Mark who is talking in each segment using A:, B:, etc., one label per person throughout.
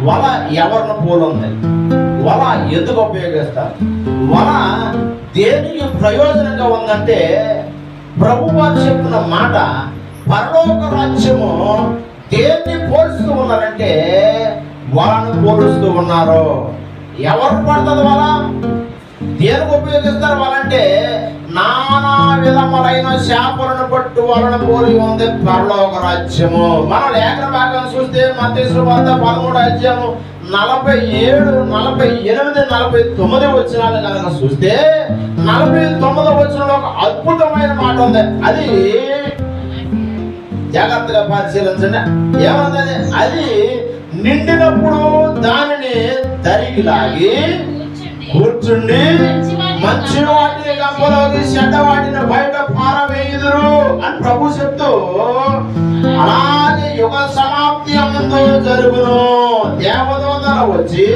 A: వల ఎవరిని పోలుంది? వల ఎందుకు ఉపయోగిస్తారు? వల దేనికి ప్రయోజనంగా ఉందంటే, ప్రభు వారు చెప్పిన మాట, పరలోక రాజ్యము దేన్ని పోలుస్తూ ఉన్నారంటే వలను పోలుస్తూ ఉన్నారు. ఎవరు పడుతుంది వల? దేనికి ఉపయోగిస్తారు వలంటే? నానా విధములైన చేపలను పట్టు వలను పోలి ఉంది పరలోక రాజ్యము. మనం లేఖన భాగం చూస్తే మత్తయి సువార్త 13వ అధ్యాయము 47, 48, 49 వచనాలు కనుక చూస్తే 49వ వచనంలో ఒక అద్భుతమైన మాట ఉంది. అది జాగ్రత్తగా పరిశీలించండి. ఏమన్నది? అది నిండినప్పుడు దానిని తరిగి లాగి కూర్చుండి మంచి వాటిని గంపలోకి, చెడ్డ వాటిని బయట పారవేయుదురు అని ప్రభు చెప్తూ, అలాగే యుగ సమాప్తి ముందు జరుగును. దేవదూతలు వచ్చి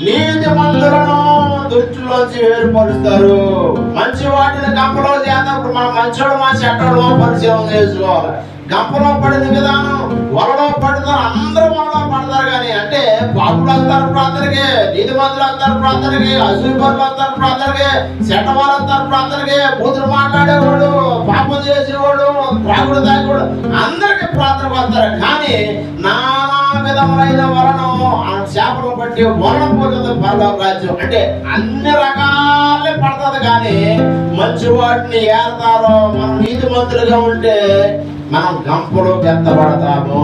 A: నీతిమంతులను దుష్టులోంచి వేరుపరుస్తారు. మంచి వాటిని గంపలో చేసినప్పుడు మనం మంచోడు మా చెడ్డలో పరిచయం చేసుకోవాలి. గంపలో పడిన విధానం, వలలో పడిన అందరూ వలలో పడతారు. కానీ అంటే పాపులు అంటారు ప్రార్థనకి, నీతిమంతులు అంటారు ప్రార్థనకి, అసూయపరులు అంటారు ప్రార్థనకి, చెడ్డవాళ్ళు అంటారు ప్రార్థనకి, బూతులు మాట్లాడేవాడు, పాపం చేసేవాడు, త్రాగుడు తాగేవాడు అందరికి ప్రార్థన పడతారు. కానీ నానా విధములైన వలను ఆ చేపలు బట్టి వలన పోతుంది పరలోక రాజ్యం. అంటే అన్ని రకాలే పడుతుంది. కానీ మంచి వాటిని ఏరతారో, మనం నీతిమంతులుగా ఉంటే మనం గంపలో ఎత్తబడతాము.